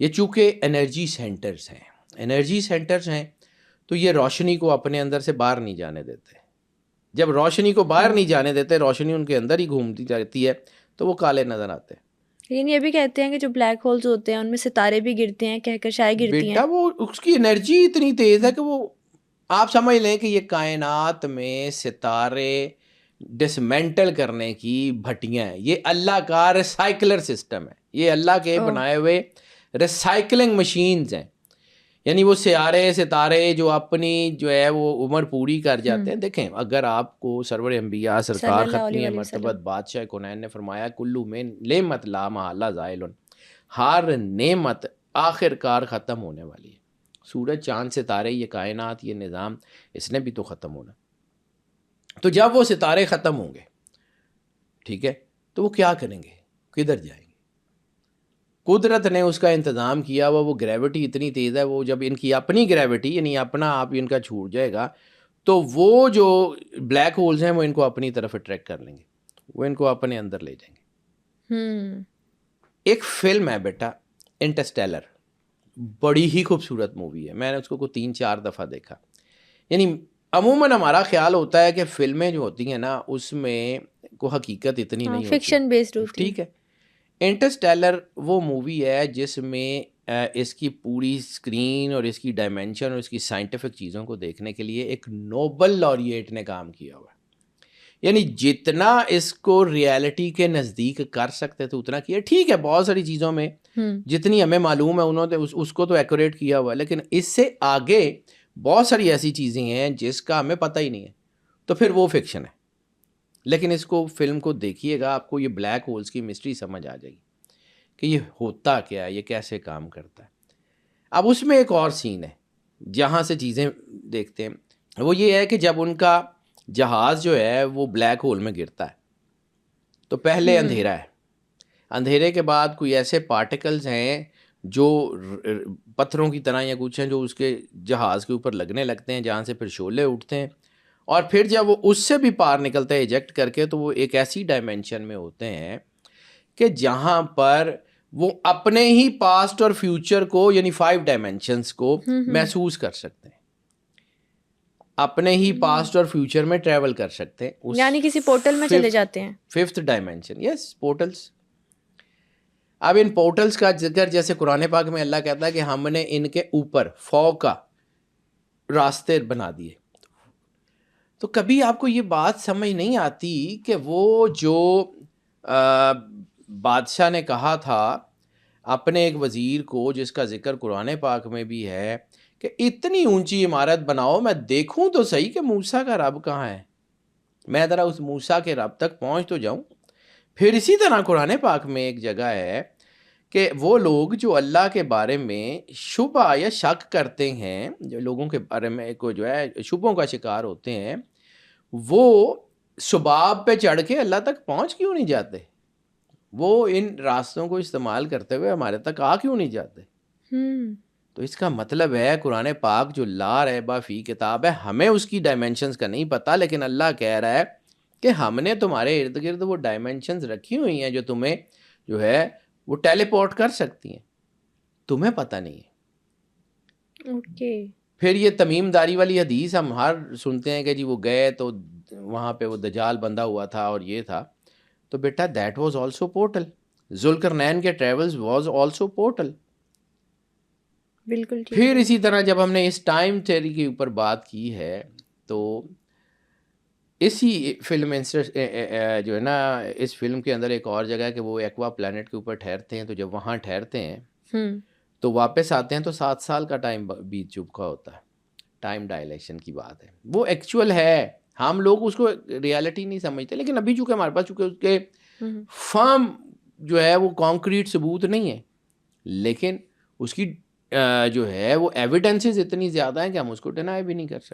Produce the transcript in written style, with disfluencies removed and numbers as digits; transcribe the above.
یہ چونکہ energy centres ہیں تو یہ روشنی کو اپنے اندر سے باہر نہیں جانے دیتے. جب روشنی کو باہر نہیں جانے دیتے، روشنی ان کے اندر ہی گھومتی رہتی ہے تو وہ کالے نظر آتے ہیں. لیکن یہ بھی کہتے ہیں کہ جو بلیک ہولز ہوتے ہیں ان میں ستارے بھی گرتے ہیں، کہکشائیں گرتی ہیں. بیٹا وہ اس کی انرجی اتنی تیز ہے کہ وہ آپ سمجھ لیں کہ یہ کائنات میں ستارے ڈسمینٹل کرنے کی بھٹیاں ہیں. یہ اللہ کا ریسائکلر سسٹم ہے، یہ اللہ کے بنائے ہوئے ریسائکلنگ مشینز ہیں. یعنی وہ ستارے جو اپنی جو ہے وہ عمر پوری کر جاتے ہیں. دیکھیں اگر آپ کو سرور انبیاء سرکار ختمی مرتبت بادشاہ کونین نے فرمایا کلو میں نعمت لا محالہ زائل، ہر نعمت آخر کار ختم ہونے والی ہے. سورج چاند ستارے یہ کائنات یہ نظام اس نے بھی تو ختم ہونا. تو جب وہ ستارے ختم ہوں گے، ٹھیک ہے، تو وہ کیا کریں گے، کدھر جائیں گے؟ قدرت نے اس کا انتظام کیا ہوا وہ گریوٹی اتنی تیز ہے، وہ جب ان کی اپنی گریوٹی یعنی اپنا آپ ان کا چھوٹ جائے گا تو وہ جو بلیک ہولز ہیں وہ ان کو اپنی طرف اٹریکٹ کر لیں گے، وہ ان کو اپنے اندر لے جائیں گے. ایک فلم ہے بیٹا انٹرسٹیلر، بڑی ہی خوبصورت مووی ہے. میں نے اس کو 3-4 دفعہ دیکھا. یعنی عموماً ہمارا خیال ہوتا ہے کہ فلمیں جو ہوتی ہیں نا اس میں کوئی حقیقت اتنی نہیں ہوتی، فکشن بیسڈ ہوتی ہے. ٹھیک ہے. انٹرسٹیلر وہ مووی ہے جس میں اس کی پوری اسکرین اور اس کی ڈائمینشن اور اس کی سائنٹیفک چیزوں کو دیکھنے کے لیے ایک نوبل لاریٹ نے کام کیا ہوا ہے. یعنی جتنا اس کو ریالٹی کے نزدیک کر سکتے تھے اتنا کیا. ٹھیک ہے بہت ساری چیزوں میں جتنی ہمیں معلوم ہے انہوں نے اس کو تو ایکوریٹ کیا ہوا ہے، لیکن اس سے آگے بہت ساری ایسی چیزیں ہیں جس کا ہمیں پتہ ہی نہیں ہے، تو پھر وہ فکشن ہے. لیکن اس کو فلم کو دیکھیے گا، آپ کو یہ بلیک ہولز کی مسٹری سمجھ آ جائے گی کہ یہ ہوتا کیا ہے، یہ کیسے کام کرتا ہے. اب اس میں ایک اور سین ہے جہاں سے چیزیں دیکھتے ہیں، وہ یہ ہے کہ جب ان کا جہاز جو ہے وہ بلیک ہول میں گرتا ہے تو پہلے اندھیرا ہے، اندھیرے کے بعد کوئی ایسے پارٹیکلز ہیں جو پتھروں کی طرح یا کچھ ہیں جو اس کے جہاز کے اوپر لگنے لگتے ہیں، جہاں سے پھر شعلے اٹھتے ہیں، اور پھر جب وہ اس سے بھی پار نکلتا ہے ایجیکٹ کر کے تو وہ ایک ایسی ڈائمینشن میں ہوتے ہیں کہ جہاں پر وہ اپنے ہی پاسٹ اور فیوچر کو یعنی 5 ڈائمینشنز کو محسوس کر سکتے ہیں، اپنے ہی پاسٹ اور فیوچر میں ٹریول کر سکتے ہیں. یعنی کسی پورٹل میں چلے جاتے ہیں. 5th ڈائمینشن، یس پورٹلز. اب ان پورٹلز کا ذکر جیسے قرآن پاک میں اللہ کہتا ہے کہ ہم نے ان کے اوپر فوق کا راستے بنا دیے. تو کبھی آپ کو یہ بات سمجھ نہیں آتی کہ وہ جو بادشاہ نے کہا تھا اپنے ایک وزیر کو، جس کا ذکر قرآن پاک میں بھی ہے، کہ اتنی اونچی عمارت بناؤ میں دیکھوں تو صحیح کہ موسیٰ کا رب کہاں ہے، میں ذرا اس موسیٰ کے رب تک پہنچ تو جاؤں. پھر اسی طرح قرآن پاک میں ایک جگہ ہے کہ وہ لوگ جو اللہ کے بارے میں شبہ یا شک کرتے ہیں، جو لوگوں کے بارے میں کو جو ہے شبہوں کا شکار ہوتے ہیں، وہ سباب پہ چڑھ کے اللہ تک پہنچ کیوں نہیں جاتے؟ وہ ان راستوں کو استعمال کرتے ہوئے ہمارے تک آ کیوں نہیں جاتے؟ تو اس کا مطلب ہے قرآن پاک جو لا ریبہ فی کتاب ہے، ہمیں اس کی ڈائمینشنز کا نہیں پتہ، لیکن اللہ کہہ رہا ہے کہ ہم نے تمہارے ارد گرد وہ ڈائمینشنز رکھی ہوئی ہیں جو تمہیں جو ہے وہ ٹیلی پورٹ کر سکتی ہیں، تمہیں پتہ نہیں ہے. پھر یہ تمیم داری والی حدیث ہم ہر سنتے ہیں کہ جی وہ گئے تو وہاں پہ وہ دجال بندھا ہوا تھا اور یہ تھا، تو بیٹا that was also portal. Zulqarnain کے ٹریولز واز آلسو پورٹل. بالکل. پھر اسی طرح جب ہم نے اس ٹائم تھیوری کے اوپر بات کی ہے تو اسی فلم جو ہے نا، اس فلم کے اندر ایک اور جگہ ہے کہ وہ ایکوا پلانٹ کے اوپر ٹھہرتے ہیں، تو جب وہاں ٹھہرتے ہیں تو واپس آتے ہیں تو 7 سال کا ٹائم بیت چکا ہوتا ہے. ٹائم ڈائلیشن کی بات ہے، وہ ایکچول ہے، ہم لوگ اس کو ریالٹی نہیں سمجھتے، لیکن ابھی چونکہ ہمارے پاس چونکہ اس کے فرم جو ہے وہ کانکریٹ ثبوت نہیں ہے، لیکن اس کی جو ہے وہ ایویڈنسز اتنی زیادہ ہیں کہ ہم اس کو ڈینائی بھی نہیں کر سکتے.